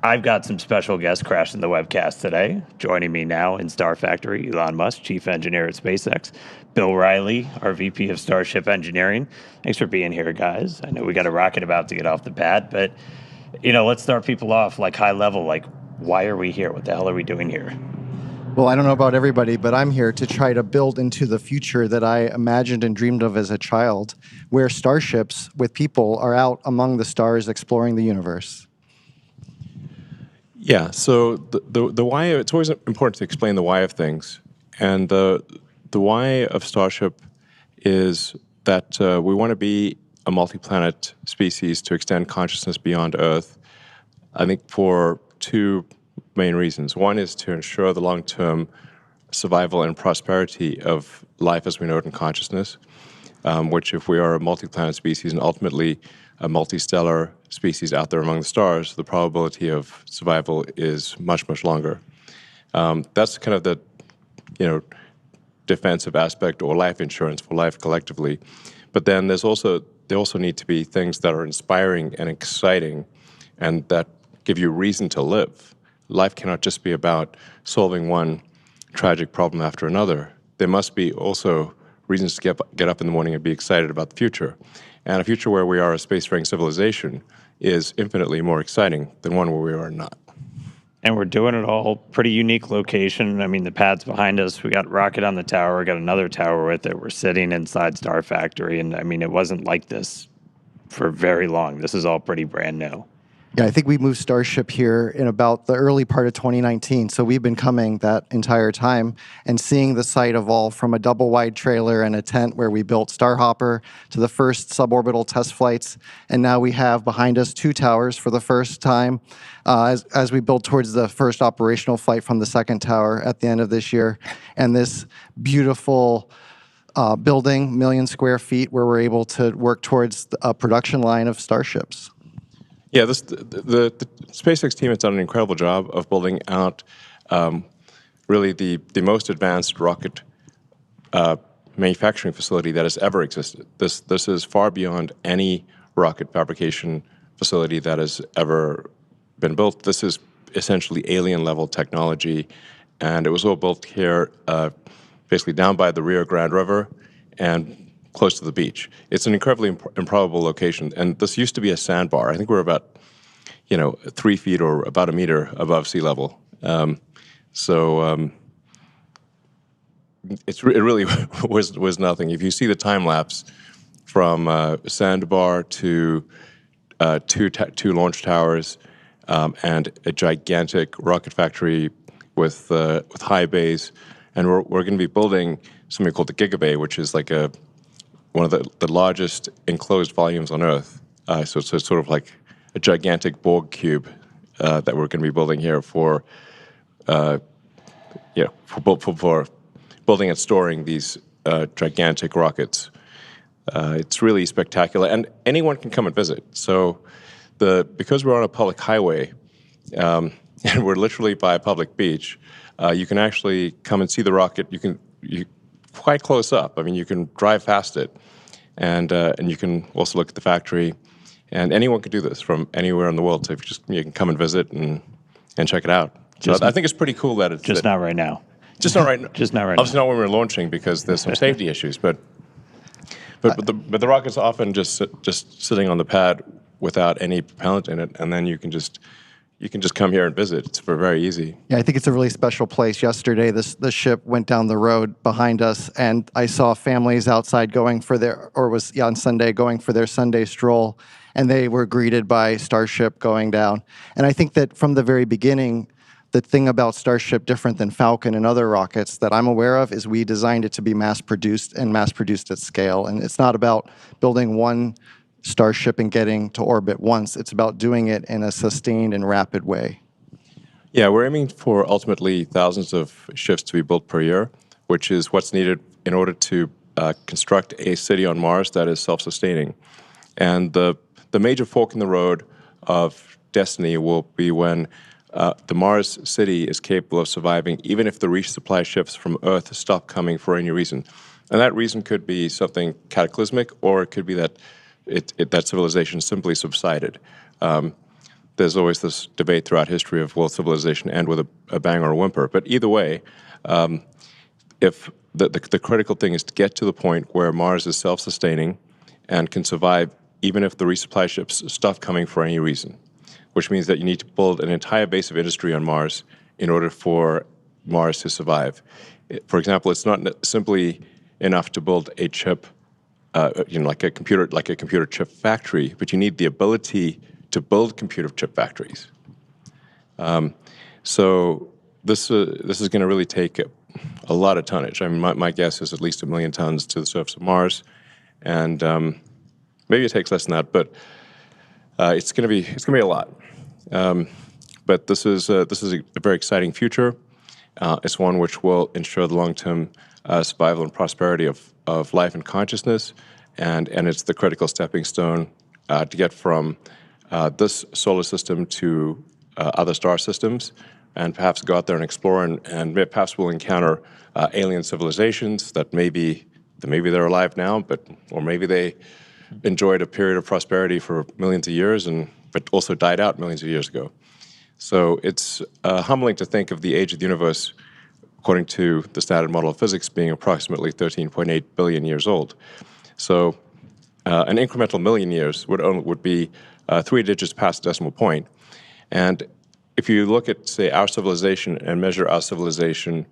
I've got some special guests crashing the webcast today. Joining me now in Star Factory, Elon Musk, Chief Engineer at SpaceX, Bill Riley, our VP of Starship Engineering. Thanks for being here, guys. I know we got a rocket about to get off the pad, but let's start people off like high level. Like, why are we here? What the hell are we doing here? Well, I don't know about everybody, but I'm here to try to build into the future that I imagined and dreamed of as a child, where starships with people are out among the stars exploring the universe. Yeah, so the why, it's always important to explain the why of things. And the why of Starship is that we want to be a multi-planet species to extend consciousness beyond Earth, I think for two main reasons. One is to ensure the long-term survival and prosperity of life as we know it in consciousness, which if we are a multi-planet species and ultimately a multistellar species out there among the stars, the probability of survival is much, much longer. That's kind of the, defensive aspect or life insurance for life collectively. But then there also need to be things that are inspiring and exciting and that give you reason to live. Life cannot just be about solving one tragic problem after another. There must be also reasons to get up in the morning and be excited about the future. And a future where we are a spacefaring civilization is infinitely more exciting than one where we are not. And we're doing it all pretty unique location. I mean, the pad's behind us. We got rocket on the tower. We got another tower with it. We're sitting inside Star Factory. And I mean, it wasn't like this for very long. This is all pretty brand new. Yeah, I think we moved Starship here in about the early part of 2019. So we've been coming that entire time and seeing the site evolve from a double-wide trailer and a tent where we built Starhopper to the first suborbital test flights. And now we have behind us two towers for the first time as we build towards the first operational flight from the second tower at the end of this year. And this beautiful building, 1 million square feet, where we're able to work towards a production line of Starships. Yeah, the SpaceX team has done an incredible job of building out really the most advanced rocket manufacturing facility that has ever existed. This is far beyond any rocket fabrication facility that has ever been built. This is essentially alien-level technology, and it was all built here basically down by the Rio Grande River and close to the beach. It's an incredibly improbable location, and this used to be a sandbar. I think we're about, 3 feet or about a meter above sea level. It really was nothing. If you see the time lapse from sandbar to two launch towers and a gigantic rocket factory with high bays, and we're going to be building something called the Gigabay, which is like one of the largest enclosed volumes on Earth. So it's sort of like a gigantic Borg cube that we're going to be building here for building and storing these gigantic rockets. It's really spectacular, and anyone can come and visit. So because we're on a public highway and we're literally by a public beach, you can actually come and see the rocket. You quite close up. I mean, you can drive past it, and you can also look at the factory. And anyone could do this from anywhere in the world. So you can come and visit and check it out. So I think it's pretty cool that it's just not right now. Just not right now. Just not right now. Obviously not when we're launching because there's some safety issues. But the rocket's often just sitting on the pad without any propellant in it, and then you can just come here and visit. It's very easy. Yeah, I think it's a really special place. Yesterday, the ship went down the road behind us, and I saw families outside on Sunday going for their Sunday stroll, and they were greeted by Starship going down. And I think that from the very beginning, the thing about Starship, different than Falcon and other rockets that I'm aware of, is we designed it to be mass-produced at scale. And it's not about building one Starship and getting to orbit once. It's about doing it in a sustained and rapid way. Yeah, we're aiming for ultimately thousands of ships to be built per year, which is what's needed in order to construct a city on Mars that is self-sustaining. And the major fork in the road of destiny will be when the Mars city is capable of surviving, even if the resupply ships from Earth stop coming for any reason. And that reason could be something cataclysmic, or it could be that that civilization simply subsided. there's always this debate throughout history of will civilization end with a bang or a whimper. But either way, if the critical thing is to get to the point where Mars is self-sustaining and can survive even if the resupply ships stop coming for any reason, which means that you need to build an entire base of industry on Mars in order for Mars to survive. For example, it's not simply enough to build a chip, like a computer chip factory, but you need the ability to build computer chip factories. So this is going to really take a lot of tonnage. I mean, my guess is at least 1 million tons to the surface of Mars, and maybe it takes less than that, but it's going to be a lot. But this is a very exciting future. It's one which will ensure the long-term survival and prosperity of life and consciousness, and it's the critical stepping stone to get from this solar system to other star systems, and perhaps go out there and explore, and perhaps we'll encounter alien civilizations that maybe they're alive now, or maybe they enjoyed a period of prosperity for millions of years, but also died out millions of years ago. So it's humbling to think of the age of the universe, according to the standard model of physics, being approximately 13.8 billion years old. So an incremental million years would be 3 digits past the decimal point. And if you look at, say, our civilization and measure our civilization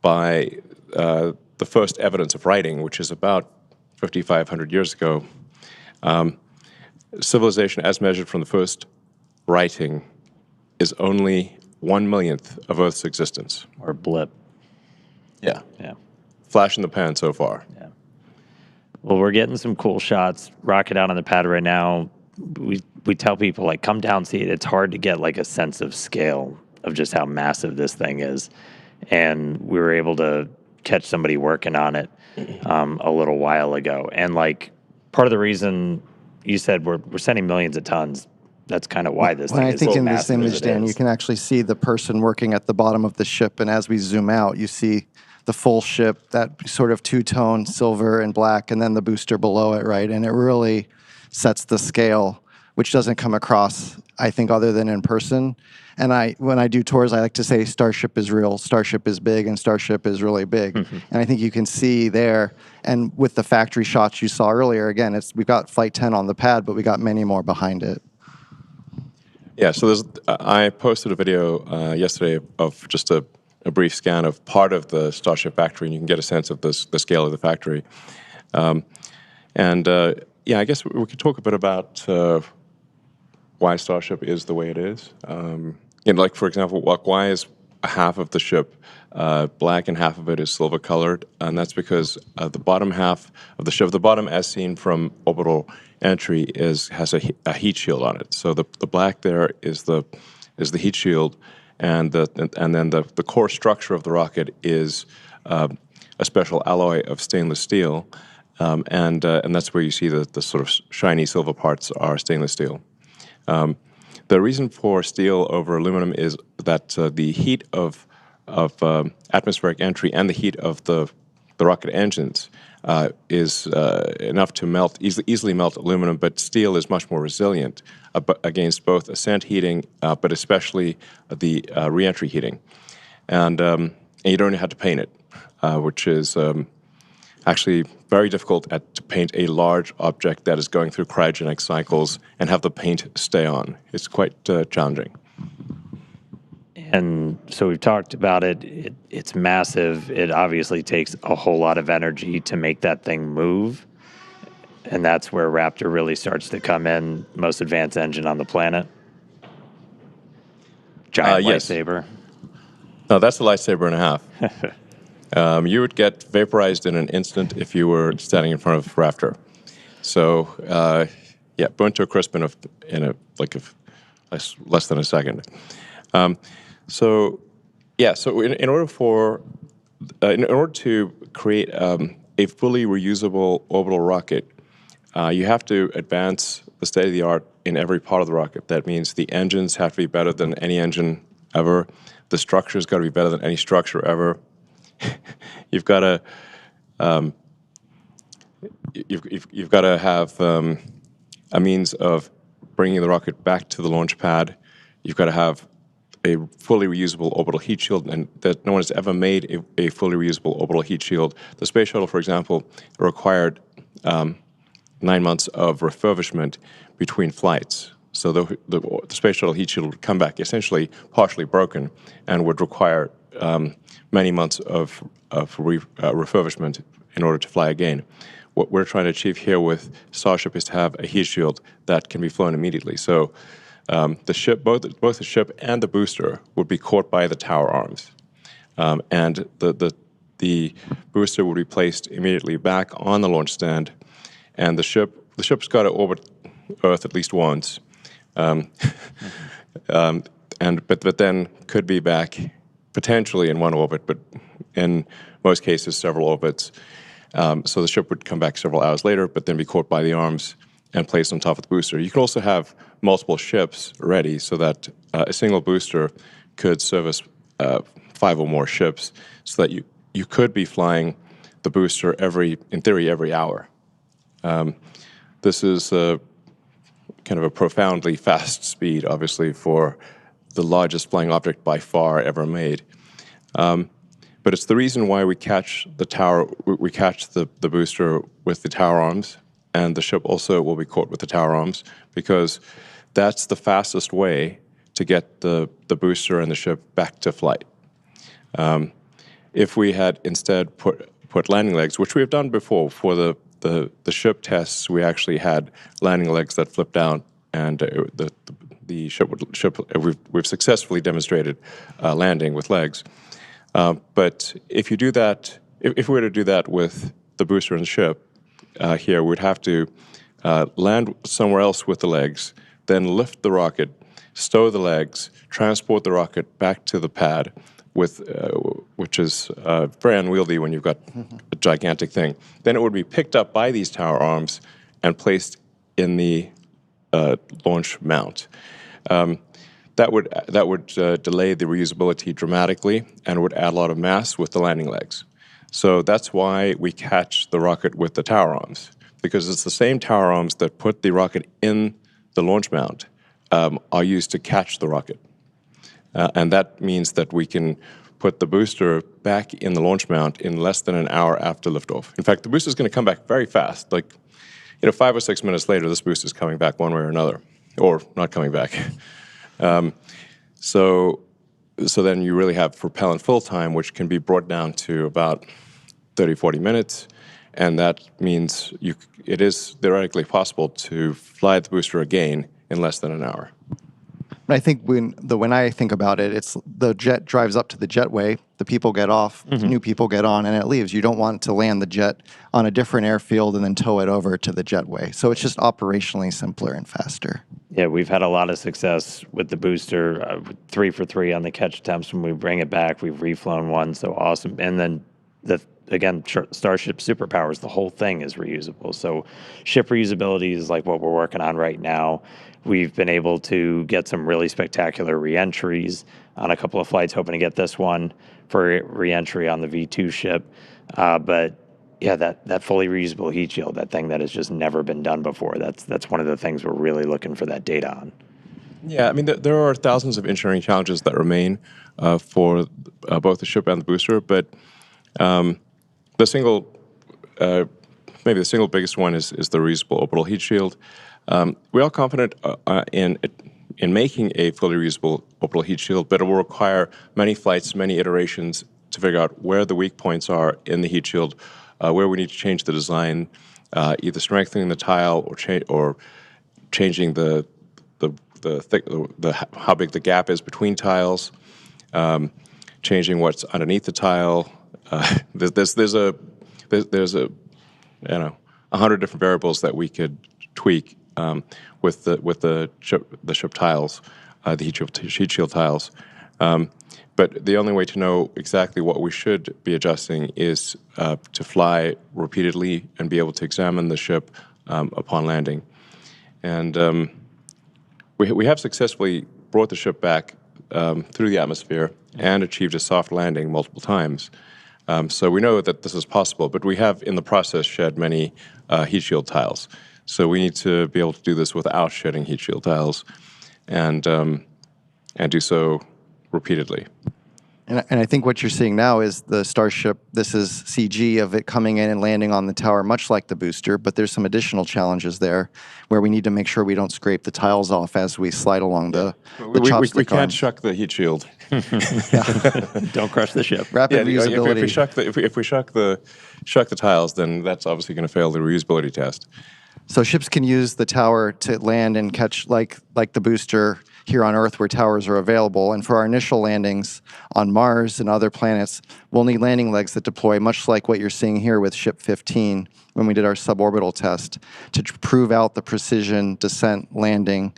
by the first evidence of writing, which is about 5,500 years ago, civilization as measured from the first writing is only 1/1,000,000th of Earth's existence. Or blip. Yeah. Yeah. Flash in the pan so far. Yeah. Well, we're getting some cool shots. Rocket out on the pad right now. We tell people, like, come down, see it. It's hard to get, like, a sense of scale of just how massive this thing is. And we were able to catch somebody working on it a little while ago. And, like, part of the reason you said we're sending millions of tons, that's kind of why this thing I is think so in this massive as image, it Dan, you is. can actually see the person working at the bottom of the ship, and as we zoom out, you see the full ship, that sort of two-tone silver and black, and then the booster below it, right? And it really sets the scale, which doesn't come across, I think, other than in person. And when I do tours, I like to say Starship is real, Starship is big, and Starship is really big. And I think you can see there, and with the factory shots you saw earlier, again, we've got Flight 10 on the pad, but we got many more behind it. Yeah, so I posted a video yesterday of just a brief scan of part of the Starship factory, and you can get a sense of the scale of the factory. Yeah, I guess we could talk a bit about why Starship is the way it is. Like, for example, why is half of the ship black and half of it is silver colored? And that's because the bottom half of the ship, the bottom as seen from orbital entry, has a heat shield on it. So the black there is the heat shield, and then the core structure of the rocket is a special alloy of stainless steel, and that's where you see the sort of shiny silver parts are stainless steel. The reason for steel over aluminum is that the heat of atmospheric entry and the heat of the rocket engines is enough to easily melt aluminum, but steel is much more resilient against both ascent heating, but especially the reentry heating. And you don't have to paint it, which is actually very difficult to paint a large object that is going through cryogenic cycles and have the paint stay on. It's quite challenging. And so we've talked about it. It's massive. It obviously takes a whole lot of energy to make that thing move. And that's where Raptor really starts to come in. Most advanced engine on the planet. Giant yes. lightsaber. No, that's a lightsaber and a half. You would get vaporized in an instant if you were standing in front of Raptor. So, burnt to a crisp in less than a second. So in order to create a fully reusable orbital rocket, you have to advance the state of the art in every part of the rocket. That means the engines have to be better than any engine ever. The structure's got to be better than any structure ever. You've got to have a means of bringing the rocket back to the launch pad you've got to have a fully reusable orbital heat shield, and that no one has ever made a fully reusable orbital heat shield. The space shuttle, for example, required 9 months of refurbishment between flights. So the space shuttle heat shield would come back essentially partially broken and would require many months of refurbishment in order to fly again. What we're trying to achieve here with Starship is to have a heat shield that can be flown immediately. So the ship, both the ship and the booster, would be caught by the tower arms, and the booster would be placed immediately back on the launch stand, and the ship's got to orbit Earth at least once, but then could be back potentially in one orbit, but in most cases several orbits. So the ship would come back several hours later, but then be caught by the arms and placed on top of the booster. You can also have multiple ships ready so that a single booster could service 5 or more ships, so that you could be flying the booster in theory, every hour. This is kind of a profoundly fast speed, obviously, for the largest flying object by far ever made. But it's the reason why we catch the booster with the tower arms, and the ship also will be caught with the tower arms, because that's the fastest way to get the booster and the ship back to flight. If we had instead put landing legs, which we have done before for the ship tests, we actually had landing legs that flipped down, and the ship we've successfully demonstrated landing with legs. But if you do that, if we were to do that with the booster and the ship here, we'd have to land somewhere else with the legs, then lift the rocket, stow the legs, transport the rocket back to the pad, which is very unwieldy when you've got a gigantic thing. Then it would be picked up by these tower arms and placed in the launch mount. That would delay the reusability dramatically and would add a lot of mass with the landing legs. So that's why we catch the rocket with the tower arms, because it's the same tower arms that put the rocket in the launch mount are used to catch the rocket. And that means that we can put the booster back in the launch mount in less than an hour after liftoff. In fact, the booster is going to come back very fast. 5 or 6 minutes later, this booster is coming back one way or another, or not coming back. So then you really have propellant fill time, which can be brought down to about 30, 40 minutes. And that means it is theoretically possible to fly the booster again in less than an hour. I think when I think about it, it's the jet drives up to the jetway, the people get off, new people get on, and it leaves. You don't want to land the jet on a different airfield and then tow it over to the jetway. So it's just operationally simpler and faster. Yeah, we've had a lot of success with the booster, 3 for 3 on the catch attempts. When we bring it back, we've reflown one, so awesome. And then again, Starship superpowers, the whole thing is reusable. So ship reusability is like what we're working on right now. We've been able to get some really spectacular reentries on a couple of flights, hoping to get this one for reentry on the V2 ship. But yeah, that fully reusable heat shield, that thing that has just never been done before, that's one of the things we're really looking for that data on. Yeah, I mean, there are thousands of engineering challenges that remain for both the ship and the booster, but maybe the single biggest one is the reusable orbital heat shield. We are confident in making a fully reusable orbital heat shield, but it will require many flights, many iterations to figure out where the weak points are in the heat shield, where we need to change the design, either strengthening the tile or changing how big the gap is between tiles, changing what's underneath the tile. There's 100 different variables that we could tweak with the ship tiles, the heat shield tiles. But the only way to know exactly what we should be adjusting is to fly repeatedly and be able to examine the ship upon landing. And we have successfully brought the ship back through the atmosphere and achieved a soft landing multiple times. So we know that this is possible, but we have in the process shed many heat shield tiles. So we need to be able to do this without shedding heat shield tiles. And and do so repeatedly. And I think what you're seeing now is the Starship, this is CG of it coming in and landing on the tower, much like the booster, but there's some additional challenges there where we need to make sure we don't scrape the tiles off as we slide along the chopstick We can't arms. shuck the heat shield. Don't crush the ship. Rapid Yeah, reusability. if we shuck the tiles, then that's obviously going to fail the reusability test. So ships can use the tower to land and catch like the booster here on Earth where towers are available. And for our initial landings on Mars and other planets, we'll need landing legs that deploy much like what you're seeing here with Ship 15 when we did our suborbital test to prove out the precision descent landing,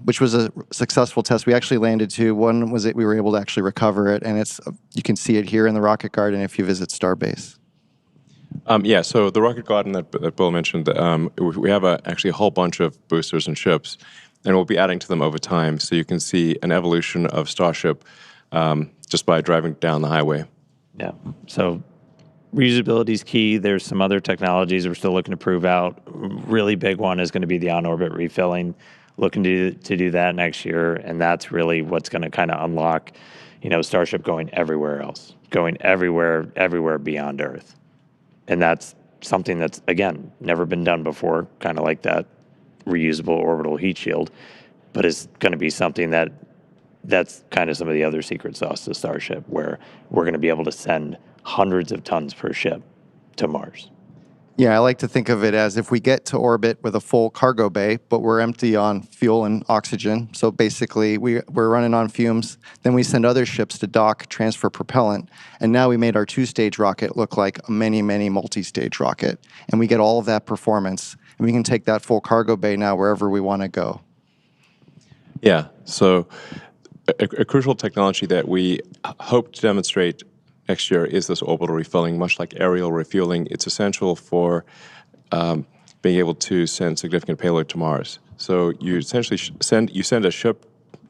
which was a successful test. We actually landed two. One was we were able to actually recover it, and you can see it here in the rocket garden if you visit Starbase. Yeah, so the rocket garden that Bill mentioned, we have actually a whole bunch of boosters and ships, and we'll be adding to them over time. So you can see an evolution of Starship just by driving down the highway. Yeah. So reusability is key. There's some other technologies we're still looking to prove out. Really big one is going to be the on-orbit refilling. Looking to do that next year, and that's really what's going to kind of unlock, Starship going everywhere else, going everywhere beyond Earth. And that's something that's, again, never been done before, kind of like that reusable orbital heat shield, but it's going to be something that's kind of some of the other secret sauce to Starship, where we're going to be able to send hundreds of tons per ship to Mars. Yeah, I like to think of it as if we get to orbit with a full cargo bay, but we're empty on fuel and oxygen. So basically, we're running on fumes. Then we send other ships to dock, transfer propellant, and now we made our two-stage rocket look like a many multi-stage rocket. And we get all of that performance, and we can take that full cargo bay now wherever we want to go. Yeah, so a crucial technology that we hope to demonstrate next year is this orbital refilling, much like aerial refueling. It's essential for being able to send significant payload to Mars. So you essentially send a ship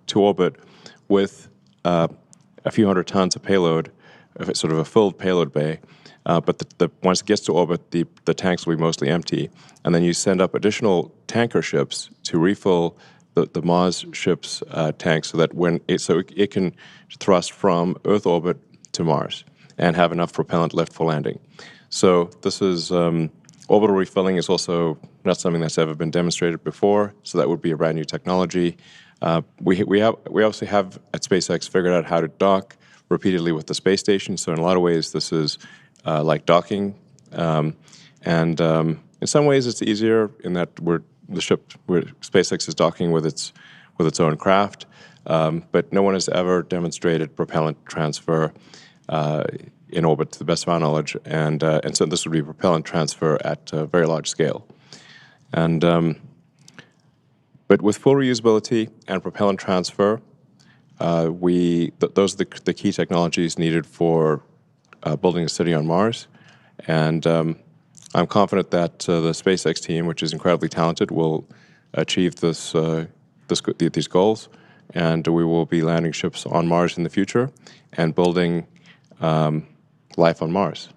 to orbit with a few hundred tons of payload, sort of a filled payload bay. But once it gets to orbit, the tanks will be mostly empty, and then you send up additional tanker ships to refill the Mars ship's tanks, so that it can thrust from Earth orbit to Mars and have enough propellant left for landing. So this is orbital refilling is also not something that's ever been demonstrated before. So that would be a brand new technology. We obviously have at SpaceX figured out how to dock repeatedly with the space station. So in a lot of ways, this is like docking, and in some ways it's easier in that SpaceX is docking with its own craft, but no one has ever demonstrated propellant transfer in orbit, to the best of our knowledge, and so this would be propellant transfer at a very large scale, but with full reusability and propellant transfer, those are the key technologies needed for building a city on Mars, and I'm confident that the SpaceX team, which is incredibly talented, will achieve these goals, and we will be landing ships on Mars in the future and building life on Mars,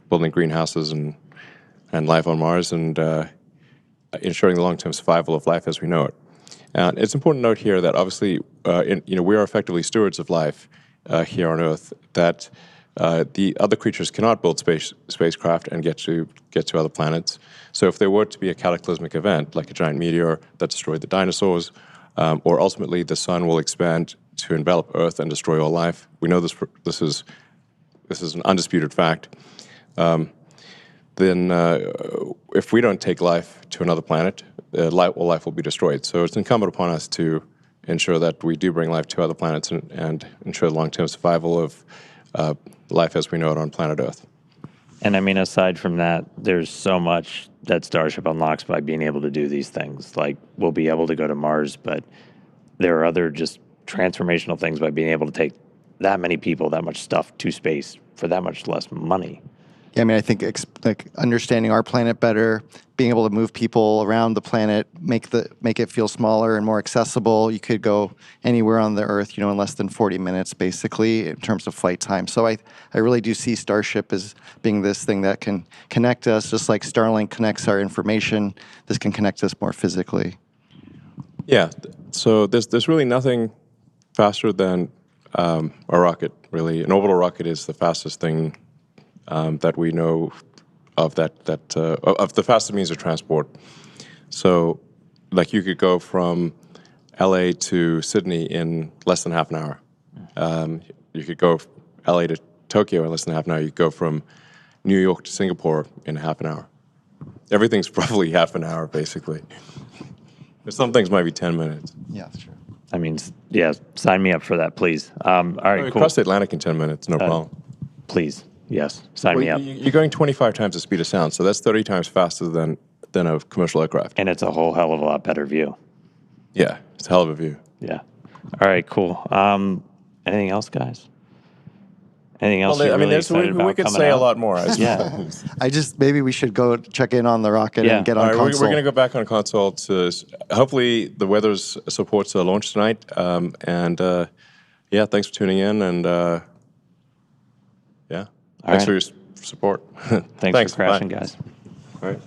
building greenhouses and life on Mars, and ensuring the long-term survival of life as we know it. And it's important to note here that obviously, we are effectively stewards of life here on Earth. That the other creatures cannot build spacecraft and get to other planets. So if there were to be a cataclysmic event, like a giant meteor that destroyed the dinosaurs, or ultimately the sun will expand to envelop Earth and destroy all life, we know this is an undisputed fact. Then if we don't take life to another planet, all life will be destroyed. So it's incumbent upon us to ensure that we do bring life to other planets and ensure the long-term survival of life as we know it on planet Earth. And I mean, aside from that, there's so much that Starship unlocks by being able to do these things. Like, we'll be able to go to Mars, but there are other just transformational things by being able to take that many people, that much stuff to space for that much less money. Yeah, I mean, I think like understanding our planet better, being able to move people around the planet, make it feel smaller and more accessible. You could go anywhere on the Earth, in less than 40 minutes, basically, in terms of flight time. So I really do see Starship as being this thing that can connect us, just like Starlink connects our information. This can connect us more physically. Yeah. So there's really nothing faster than a rocket, really. An orbital rocket is the fastest thing that we know of of the fastest means of transport. So, like you could go from LA to Sydney in less than half an hour. You could go LA to Tokyo in less than half an hour. You could go from New York to Singapore in half an hour. Everything's roughly half an hour, basically. Some things might be 10 minutes. Yeah, that's true. I mean, yeah, sign me up for that, please. All right, cool. Cross the Atlantic in 10 minutes, no problem. Please, yes, sign me up. You're going 25 times the speed of sound, so that's 30 times faster than a commercial aircraft. And it's a whole hell of a lot better view. Yeah, it's a hell of a view. Yeah. All right, cool. Anything else, guys? Anything else you're really excited about we could coming say out? a lot more. Yeah. Maybe we should go check in on the rocket Yeah. and get All on right, console. we're going to go back on console to hopefully the weather supports a launch tonight. Yeah, thanks for tuning in, and yeah, thanks right. for your support. Thanks for crashing, bye. guys. All right.